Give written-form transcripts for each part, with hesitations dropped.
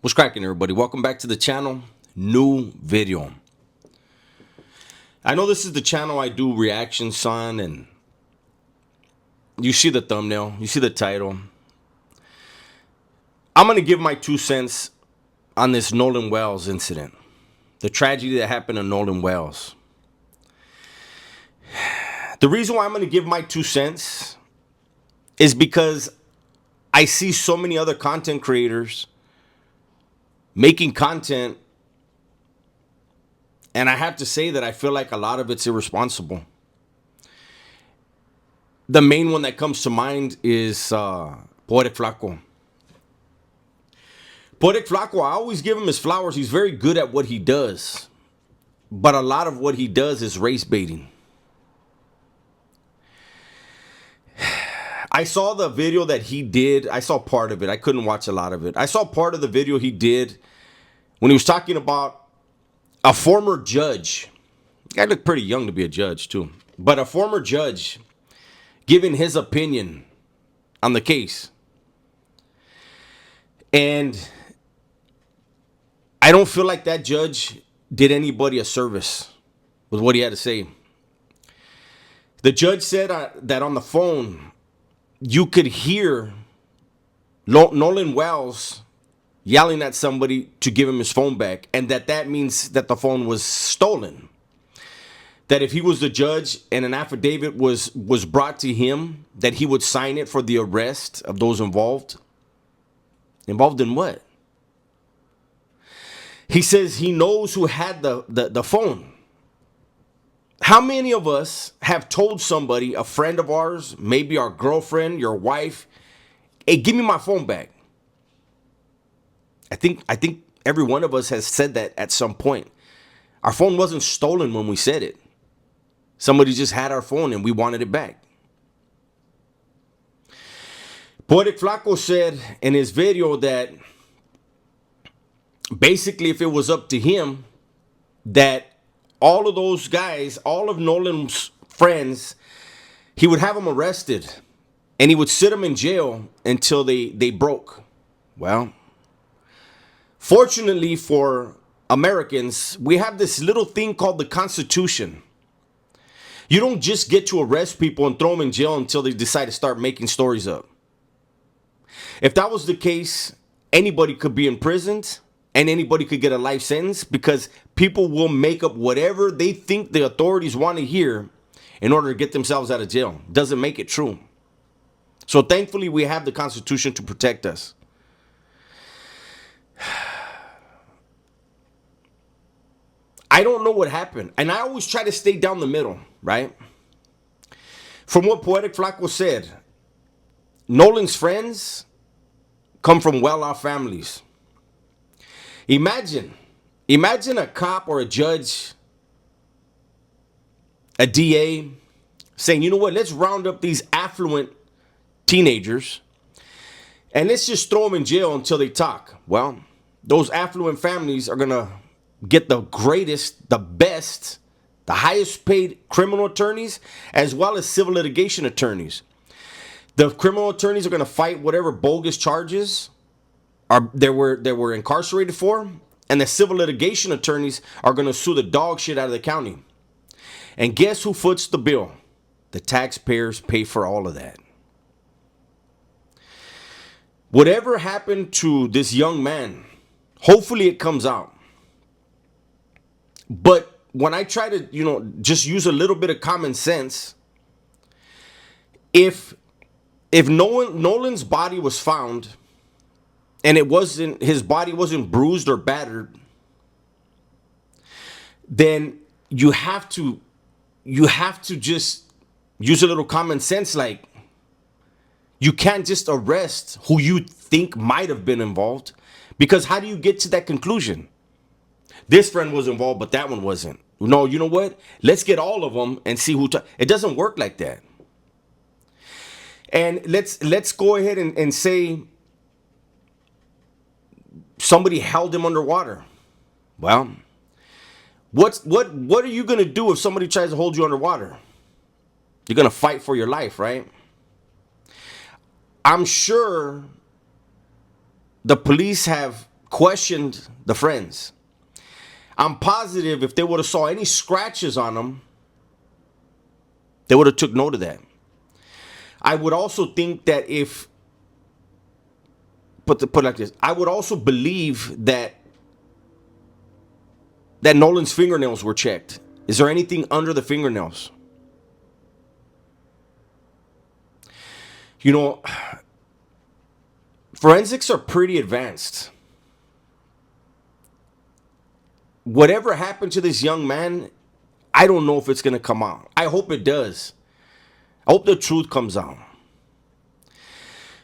What's cracking, everybody? Welcome back to the channel. New video. I know this is the channel I do reactions on, and you see the thumbnail, you see the title. I'm going to give my 2 cents on this Nolan Wells incident. The tragedy that happened to Nolan Wells. The reason why I'm going to give my 2 cents is because I see so many other content creators making content, and I have to say that I feel like a lot of it's irresponsible. The main one that comes to mind is Poetic Flaco. Poetic Flaco, I always give him his flowers. He's very good at what he does. But a lot of what he does is race baiting. I saw the video that he did. I saw part of it. I couldn't watch a lot of it. I saw part of the video he did when he was talking about a former judge. The guy looked pretty young to be a judge too. But a former judge giving his opinion on the case. And I don't feel like that judge did anybody a service with what he had to say. The judge said that on the phone, you could hear Nolan Wells yelling at somebody to give him his phone back, and that means that the phone was stolen. That if he was the judge and an affidavit was brought to him, that he would sign it for the arrest of those involved. Involved in what? He says he knows who had the phone. How many of us have told somebody, a friend of ours, maybe our girlfriend, your wife, hey, give me my phone back? I think every one of us has said that at some point. Our phone wasn't stolen when we said it. Somebody just had our phone and we wanted it back. Poetic Flaco said in his video that basically if it was up to him, that all of those guys, all of Nolan's friends, he would have them arrested and he would sit them in jail until they broke. Well, fortunately for Americans, we have this little thing called the Constitution. You don't just get to arrest people and throw them in jail until they decide to start making stories up. If that was the case, anybody could be imprisoned and anybody could get a life sentence, because people will make up whatever they think the authorities want to hear in order to get themselves out of jail. Doesn't make it true. So thankfully, we have the Constitution to protect us. I don't know what happened. And I always try to stay down the middle, right? From what Poetic Flaco said, Nolan's friends come from well-off families. Imagine a cop or a judge, a DA, saying, you know what, let's round up these affluent teenagers and let's just throw them in jail until they talk. Well, those affluent families are going to get the greatest, the best, the highest paid criminal attorneys, as well as civil litigation attorneys. The criminal attorneys are going to fight whatever bogus charges they were incarcerated for, and the civil litigation attorneys are going to sue the dog shit out of the county. And guess who foots the bill? The taxpayers pay for all of that. Whatever happened to this young man, hopefully it comes out. But when I try to, just use a little bit of common sense, if Nolan's body was found and his body wasn't bruised or battered, then you have to just use a little common sense. Like, you can't just arrest who you think might have been involved, because how do you get to that conclusion? This friend was involved, but that one wasn't. No, you know what? Let's get all of them and see who. It doesn't work like that. And let's go ahead and say somebody held him underwater. Well, what are you gonna do if somebody tries to hold you underwater? You're gonna fight for your life, right? I'm sure the police have questioned the friends. I'm positive if they would have saw any scratches on them, they would have took note of that. I would also think that if, put it like this, I would also believe that Nolan's fingernails were checked. Is there anything under the fingernails? You know, forensics are pretty advanced. Whatever happened to this young man, I don't know if it's going to come out. I hope it does. I hope the truth comes out.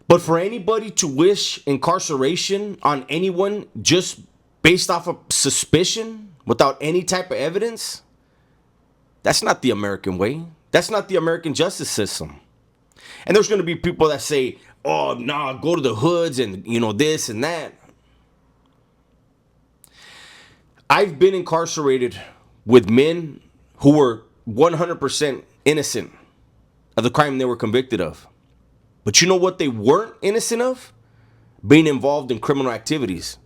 But for anybody to wish incarceration on anyone just based off of suspicion without any type of evidence, that's not the American way. That's not the American justice system. And there's going to be people that say, oh, nah, go to the hoods and, this and that. I've been incarcerated with men who were 100% innocent of the crime they were convicted of. But you know what they weren't innocent of? Being involved in criminal activities.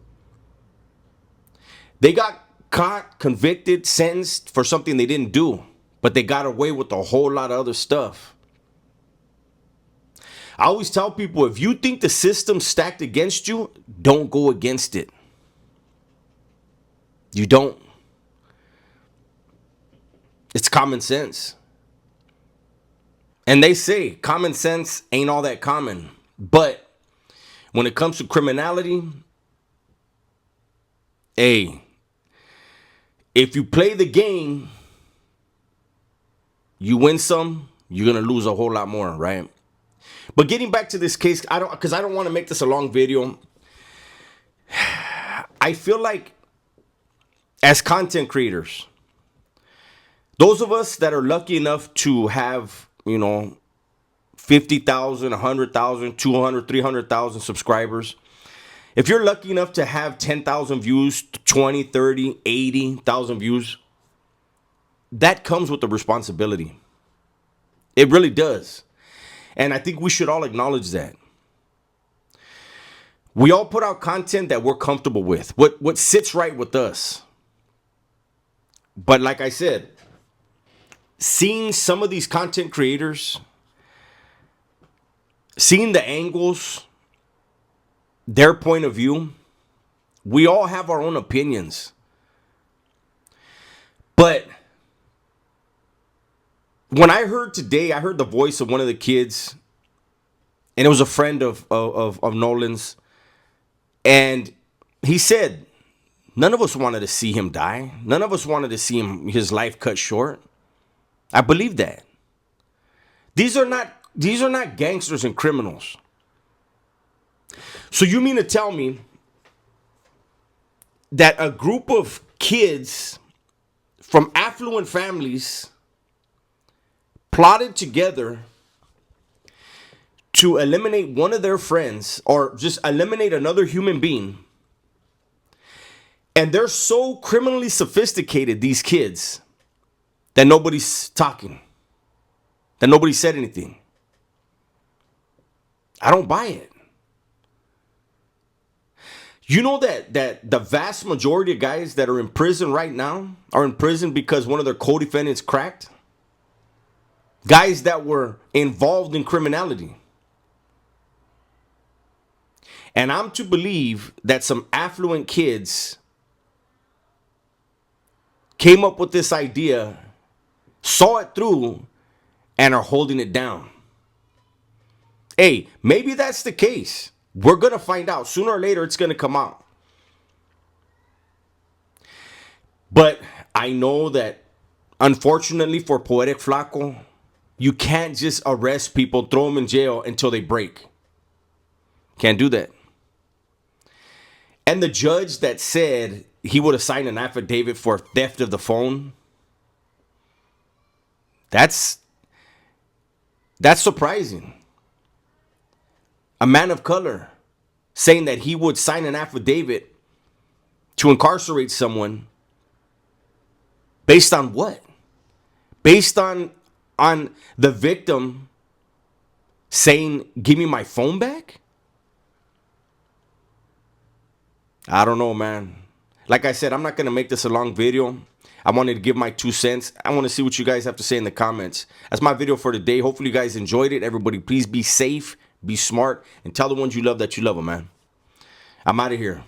They got caught, convicted, sentenced for something they didn't do, but they got away with a whole lot of other stuff. I always tell people, if you think the system's stacked against you, don't go against it. You don't. It's common sense. And they say common sense ain't all that common. But when it comes to criminality, hey, if you play the game, you win some, you're going to lose a whole lot more, right? But getting back to this case, I don't want to make this a long video. I feel like as content creators, those of us that are lucky enough to have, 50,000, 100,000, 200, 300,000 subscribers. If you're lucky enough to have 10,000 views, 20, 30, 80,000 views, that comes with the responsibility. It really does. And I think we should all acknowledge that. We all put out content that we're comfortable with, what sits right with us. But like I said, seeing some of these content creators, seeing the angles, their point of view, we all have our own opinions. But when I heard today, I heard the voice of one of the kids, and it was a friend of Nolan's, and he said, none of us wanted to see him die. None of us wanted to see his life cut short. I believe that. These are not gangsters and criminals. So you mean to tell me that a group of kids from affluent families plotted together to eliminate one of their friends or just eliminate another human being? And they're so criminally sophisticated, these kids, that nobody's talking, that nobody said anything. I don't buy it. You know that the vast majority of guys that are in prison right now are in prison because one of their co-defendants cracked? Guys that were involved in criminality. And I'm to believe that some affluent kids came up with this idea, saw it through, and are holding it down. Hey, maybe that's the case. We're going to find out. Sooner or later, it's going to come out. But I know that, unfortunately for Poetic Flaco, you can't just arrest people, throw them in jail until they break. Can't do that. And the judge that said he would have signed an affidavit for theft of the phone, that's surprising. A man of color saying that he would sign an affidavit to incarcerate someone based on what? Based on the victim saying, give me my phone back? I don't know, man. Like I said, I'm not going to make this a long video. I wanted to give my 2 cents. I want to see what you guys have to say in the comments. That's my video for today. Hopefully you guys enjoyed it. Everybody, please be safe, be smart, and tell the ones you love that you love them, man. I'm out of here.